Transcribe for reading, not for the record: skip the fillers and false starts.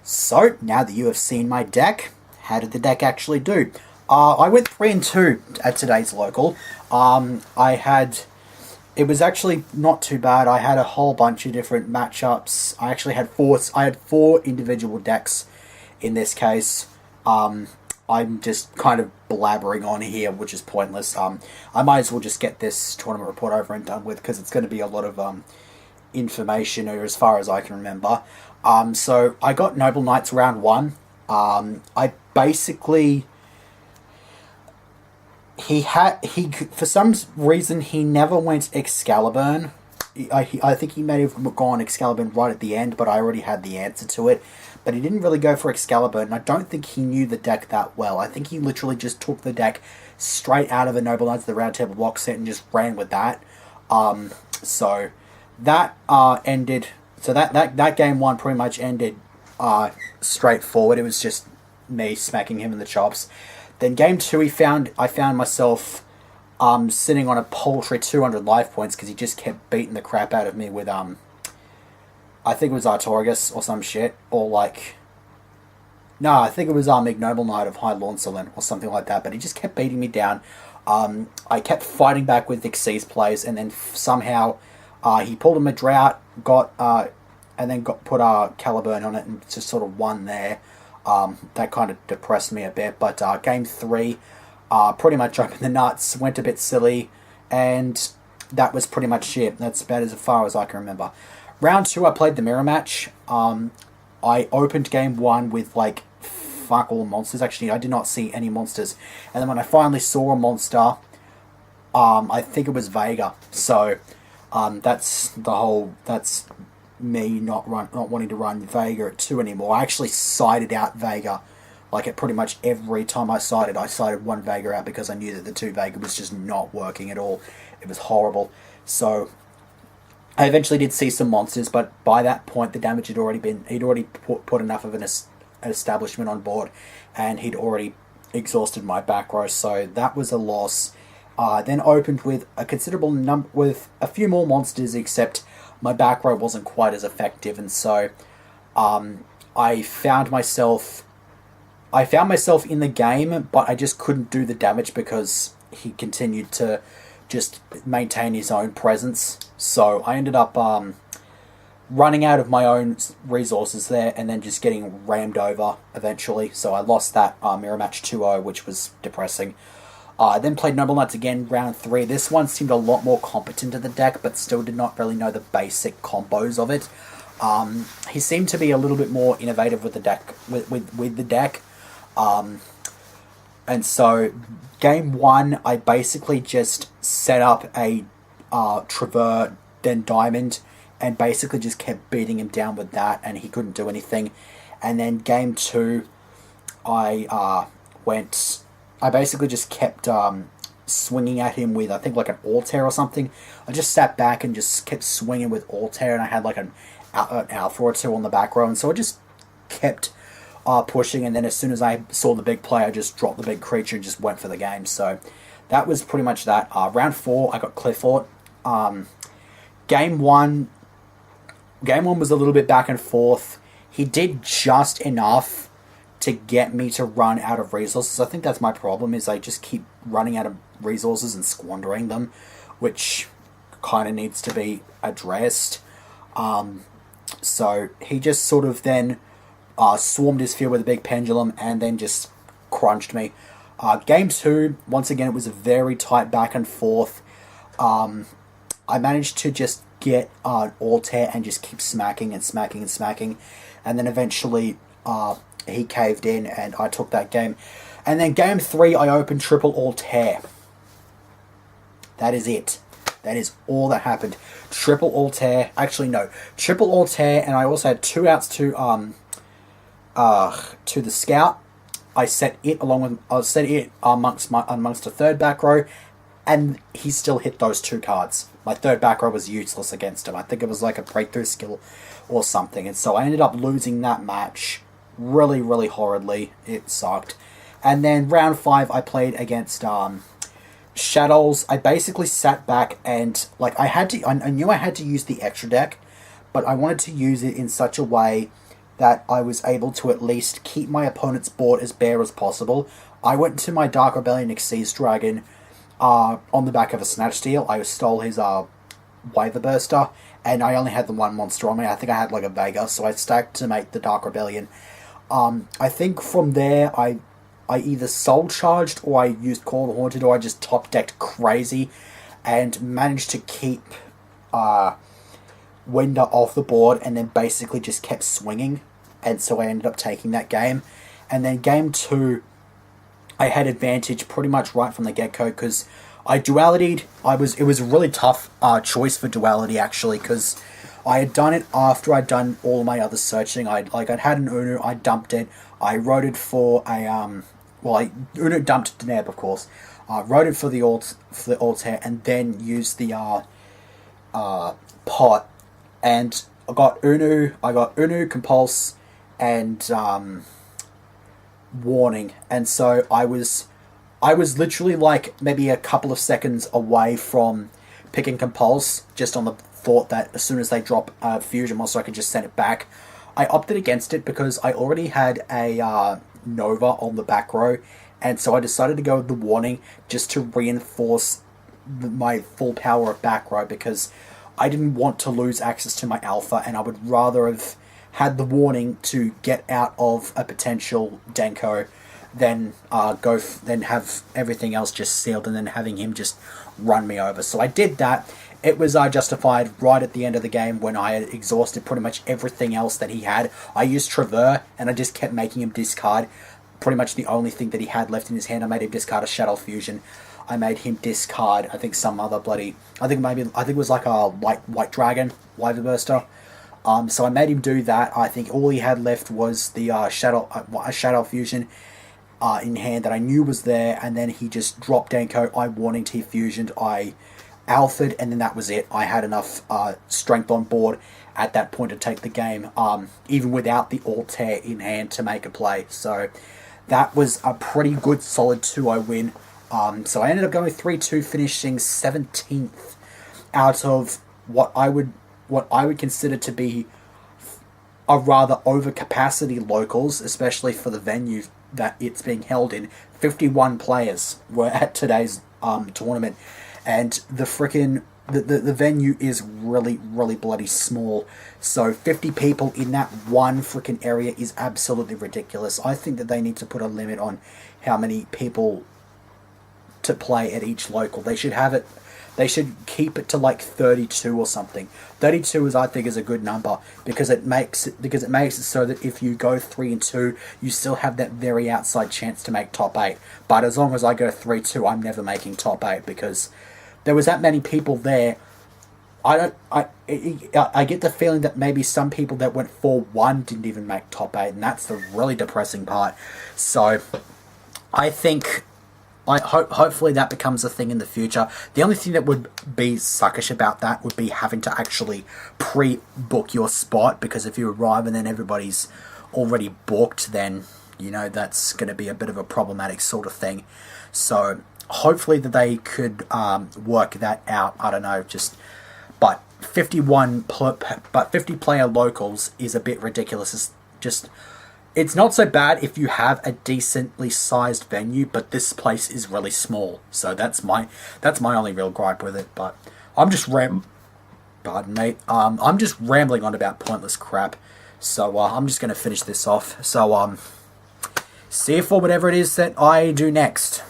So, now that you have seen my deck, how did the deck actually do? I went 3-2 at today's local. I had... It was actually not too bad. I had a whole bunch of different matchups. I actually had four individual decks in this case. I'm just kind of blabbering on here, which is pointless. I might as well just get this tournament report over and done with, because it's going to be a lot of information, or as far as I can remember. So I got Noble Knights round 1. I basically... He for some reason, he never went Excalibur. I think he may have gone Excalibur right at the end, but I already had the answer to it. But he didn't really go for Excalibur, and I don't think he knew the deck that well. I think he literally just took the deck straight out of the Noble Knights of the Round Table box set and just ran with that. So that ended. So that game 1 pretty much ended straightforward. It was just me smacking him in the chops. Then game 2, I found myself sitting on a paltry 200 life points, because he just kept beating the crap out of me with I think it was Artorigus or some shit, or like... No, I think it was Ignoble Knight of High Launcelin or something like that, but he just kept beating me down. I kept fighting back with Xyz plays, and then somehow he pulled him a drought, and then put Caliburn on it, and just sort of won there. That kind of depressed me a bit, but game 3 pretty much opened the nuts, went a bit silly, and that was pretty much it. That's about as far as I can remember. Round 2, I played the mirror match. I opened game 1 with like fuck all monsters. Actually, I did not see any monsters, and then when I finally saw a monster, I think it was Vega. So that's me not wanting to run Vega at 2 anymore. I actually sided out Vega. Like, at pretty much every time I sided one Vega out, because I knew that the 2 Vega was just not working at all. It was horrible. So I eventually did see some monsters, but by that point the damage had already been... He'd already put enough of an establishment on board, and he'd already exhausted my back row, so that was a loss. Then opened with a considerable number... with a few more monsters, except my back row wasn't quite as effective, and so I found myself in the game, but I just couldn't do the damage because he continued to just maintain his own presence. So I ended up running out of my own resources there, and then just getting rammed over eventually. So I lost that mirror match 2-0, which was depressing. I then played Noble Knights again, round 3. This one seemed a lot more competent to the deck, but still did not really know the basic combos of it. He seemed to be a little bit more innovative with the deck. With the deck. And so, game 1, I basically just set up a Trevor, then Diamond, and basically just kept beating him down with that, and he couldn't do anything. And then game 2, I basically just kept swinging at him with, I think, like an Altair or something. I just sat back and just kept swinging with Altair, and I had like an Alpha or 2 on the back row, and so I just kept pushing, and then as soon as I saw the big play, I just dropped the big creature and just went for the game. So that was pretty much that. Round 4, I got Qliphort. Game 1 was a little bit back and forth. He did just enough to get me to run out of resources. I think that's my problem, is I just keep running out of resources and squandering them, which kind of needs to be addressed. So he just sort of then swarmed his field with a big pendulum and then just crunched me. Game 2, once again, it was a very tight back and forth. I managed to just get an Altair and just keep smacking and smacking and smacking, and then eventually he caved in and I took that game. And then game 3, I opened triple Altair. That is it. That is all that happened. Triple Altair. Actually, no. Triple Altair, and I also had 2 outs to the Scout. I set it amongst a third back row, and he still hit those 2 cards. My third back row was useless against him. I think it was like a breakthrough skill or something, and so I ended up losing that match really, really horridly. It sucked. And then round 5, I played against Shaddolls. I basically sat back and like I knew I had to use the extra deck, but I wanted to use it in such a way that I was able to at least keep my opponent's board as bare as possible. I went to my Dark Rebellion Xyz Dragon on the back of a Snatch Steal. I stole his Waiver Burster, and I only had the one monster on me. I think I had like a Vega, so I stacked to make the Dark Rebellion. I think from there, I either Soul Charged, or I used Call the Haunted, or I just top decked crazy, and managed to keep Winder off the board, and then basically just kept swinging, and so I ended up taking that game. And then game 2, I had advantage pretty much right from the get-go, because I duality'd. It was a really tough choice for duality, actually, because I had done it after I'd done all my other searching. I'd had an Unu, I dumped it, I roted for a Unu dumped Deneb, of course. Roted for the Altair, and then used the pot, and I got Unu, Compulse, and Warning, and so I was literally like maybe a couple of seconds away from picking Compulse, just on the thought that as soon as they drop a Fusion Monster, I could just send it back. I opted against it because I already had a Nova on the back row, and so I decided to go with the Warning just to reinforce my full power of back row, because I didn't want to lose access to my Alpha, and I would rather have had the Warning to get out of a potential Denko than then have everything else just sealed, and then having him just run me over. So I did that. It was justified right at the end of the game when I had exhausted pretty much everything else that he had. I used Traver, and I just kept making him discard pretty much the only thing that he had left in his hand. I made him discard a Shaddoll Fusion. I made him discard, I think, some other bloody... I think it was like a White Dragon, Waiver Burster. So I made him do that. I think all he had left was the Shaddoll Fusion in hand that I knew was there, and then he just dropped Denko. I Warning T Fusioned, I Alpha'd, and then that was it. I had enough strength on board at that point to take the game, even without the Altair in hand to make a play. So that was a pretty good solid 2-0 win. So I ended up going 3-2, finishing 17th out of what I would consider to be a rather overcapacity locals, especially for the venue that it's being held in. 51 players were at today's tournament, and the venue is really, really bloody small. So 50 people in that one freaking area is absolutely ridiculous. I think that they need to put a limit on how many people to play at each local. They should keep it to like 32 or something. 32 I think is a good number, because it makes it so that if you go 3-2, you still have that very outside chance to make top 8. But as long as I go 3-2, I'm never making top 8, because there was that many people there. I get the feeling that maybe some people that went 4-1 didn't even make top 8, and that's the really depressing part. So I think hopefully that becomes a thing in the future. The only thing that would be suckish about that would be having to actually pre-book your spot, because if you arrive and then everybody's already booked, then, you know, that's going to be a bit of a problematic sort of thing. So hopefully that they could work that out. I don't know, but 50 player locals is a bit ridiculous. It's not so bad if you have a decently sized venue, but this place is really small. So that's my only real gripe with it. But I'm just pardon me. I'm just rambling on about pointless crap. So I'm just going to finish this off. So see you for whatever it is that I do next.